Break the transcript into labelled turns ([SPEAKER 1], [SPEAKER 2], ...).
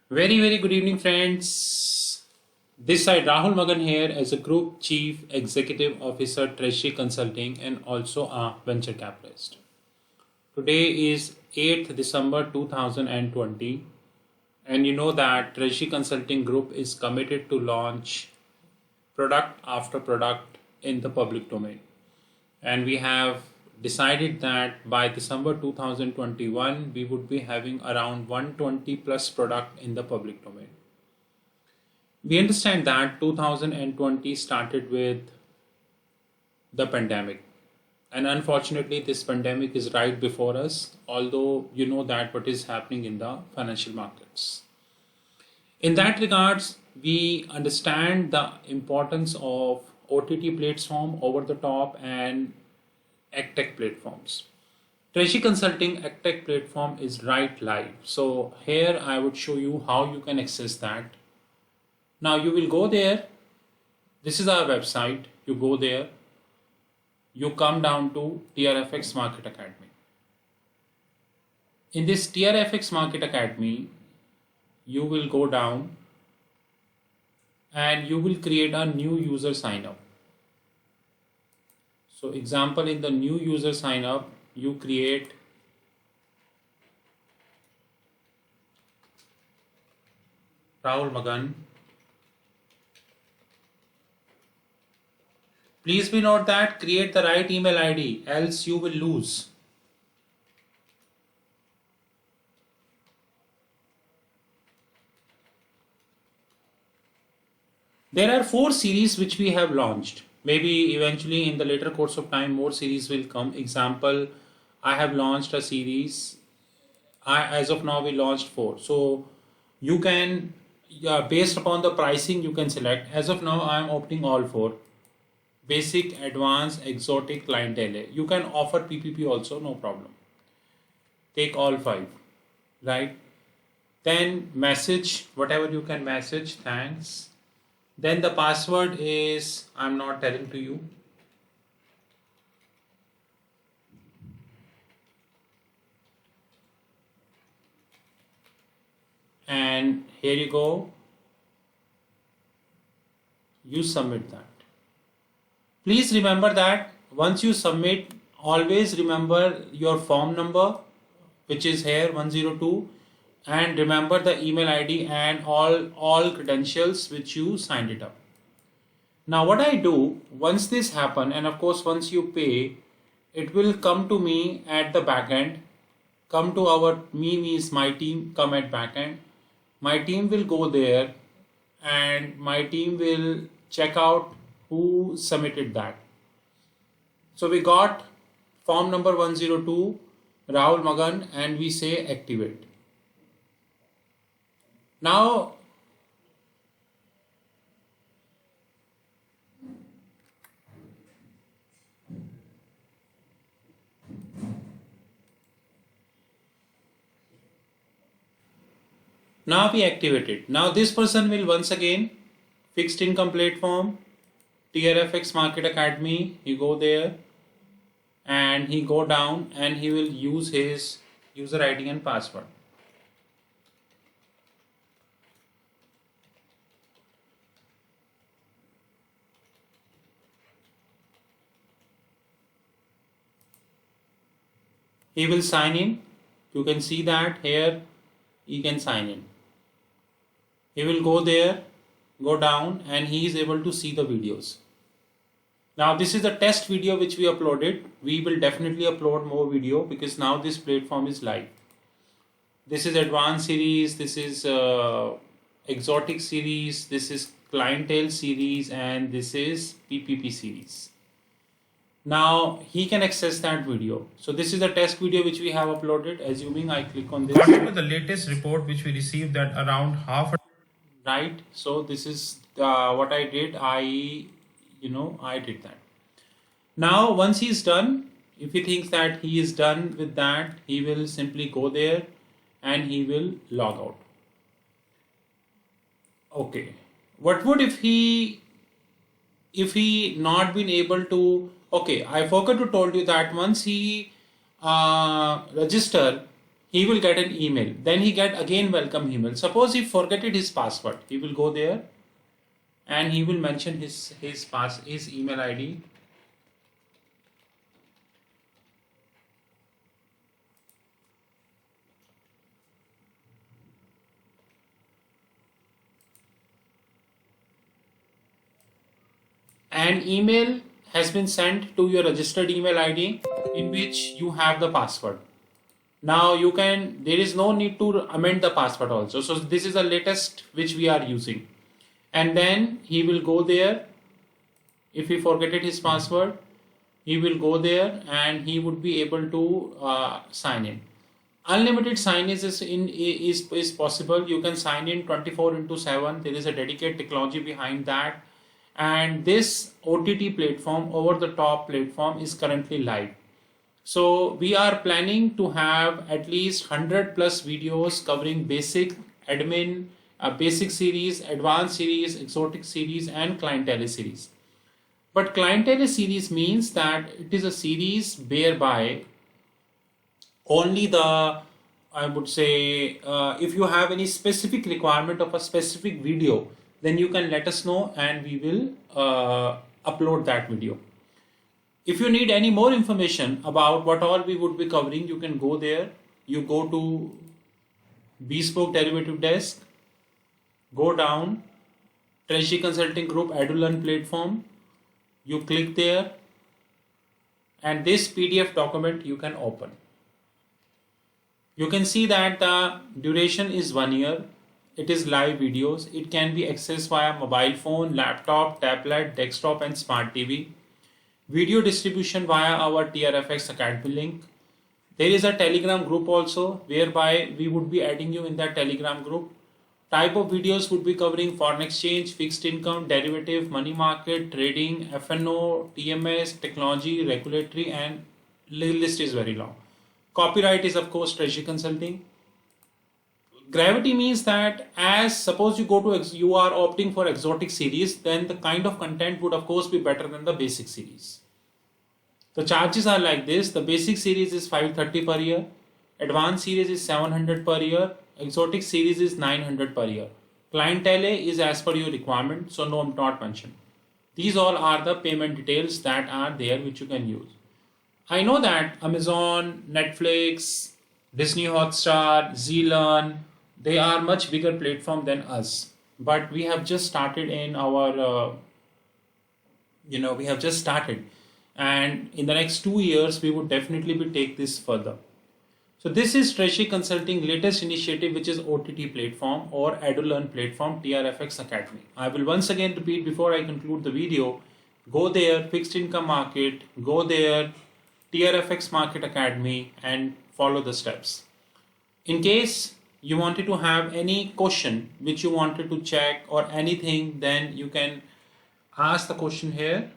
[SPEAKER 1] Very good evening, friends. This side Rahul Magan here as a Group Chief Executive Officer, Treasury Consulting, and also a venture capitalist. Today is 8th December 2020, and you know that Treasury Consulting Group is committed to launch product after product in the public domain. And we have decided that by December 2021, we would be having around 120 plus product in the public domain. We understand that 2020 started with the pandemic. And unfortunately, this pandemic is right before us, although you know that what is happening in the financial markets. In that regards, we understand the importance of OTT platform, over the top, and AgTech platforms. Treasury Consulting AgTech platform is right live. So here I would show you how you can access that. Now you will go there. This is our website. You go there. You come down to TRFX Market Academy. In this TRFX Market Academy, you will go down and you will create a new user sign up. So example, in the new user sign up, you create Rahul Magan. Please be note that create the right email ID, else you will lose. There are 4 series which we have launched. Maybe eventually in the later course of time more series will come. Example, I have launched a series. As of now we launched 4. So you can, based upon the pricing, you can select. As of now I am opting all 4. Basic, advanced, exotic, clientele. You can offer PPP also, no problem. Take all 5, right? Then message, whatever you can message, thanks. Then the password is, I'm not telling to you. And here you go. You submit that. Please remember that once you submit, always remember your form number, which is here 102, and remember the email ID and all credentials which you signed it up. Now what I do once this happen, and of course once you pay, it will come to me at the backend. Come to our means my team, come at backend. My team will go there and my team will check out who submitted that. So we got form number 102, Rahul Magan, and we say activate. Now we activate it. Now this person will once again fixed income platform, TRFX Market Academy. He go there and he go down and he will use his user ID and password. He will sign in. You can see that here he can sign in. He will go there, go down, and he is able to see the videos. Now this is a test video which we uploaded. We will definitely upload more video because now this platform is live. This is advanced series, this is exotic series, this is clientele series, and this is PPP series. Now he can access that video. So this is a test video which we have uploaded. Assuming I click on this. According to the latest report which we received, that around half, right? So this is what I did. I did that. Now once he's done, if he thinks that he is done with that, he will simply go there and he will log out. Okay, what would if he not been able to? Okay, I forgot to told you that once he register, he will get an email. Then he get again welcome email. Suppose he forgetted his password, he will go there and he will mention his email ID. An email has been sent to your registered email ID in which you have the password. Now there is no need to amend the password also. So this is the latest which we are using. And then he will go there. If he forgetted his password, he will go there and he would be able to sign in. Unlimited sign is possible. You can sign in 24/7. There is a dedicated technology behind that. And this OTT platform, over the top platform, is currently live. So we are planning to have at least 100 plus videos covering basic admin, basic series, advanced series, exotic series, and clientele series. But clientele series means that it is a series whereby only I would say, if you have any specific requirement of a specific video, then you can let us know and we will upload that video. If you need any more information about what all we would be covering, you can go there. You go to Bespoke Derivative Desk, go down, Treasury Consulting Group EduLearn platform. You click there and this PDF document you can open. You can see that the duration is 1 year. It is live videos. It can be accessed via mobile phone, laptop, tablet, desktop and smart TV. Video distribution via our TRFX Academy link. There is a Telegram group also whereby we would be adding you in that Telegram group. Type of videos would be covering foreign exchange, fixed income, derivative, money market, trading, FNO, TMS, technology, regulatory, and list is very long. Copyright is of course Treasury Consulting. Gravity means that as suppose you are opting for exotic series, then the kind of content would of course be better than the basic series. The charges are like this. The basic series is 530 per year. Advanced series is 700 per year. Exotic series is 900 per year. Clientele is as per your requirement, so no, not mentioned. These all are the payment details that are there which you can use. I know that Amazon, Netflix, Disney Hotstar, ZLearn, they are much bigger platform than us. But we have just started in our, we have just started. And in the next 2 years, we would definitely take this further. So this is Treasury Consulting latest initiative, which is OTT platform or EduLearn platform, TRFX Academy. I will once again repeat before I conclude the video. Go there, fixed income market, go there, TRFX Market Academy, and follow the steps. In case you wanted to have any question which you wanted to check or anything, then you can ask the question here.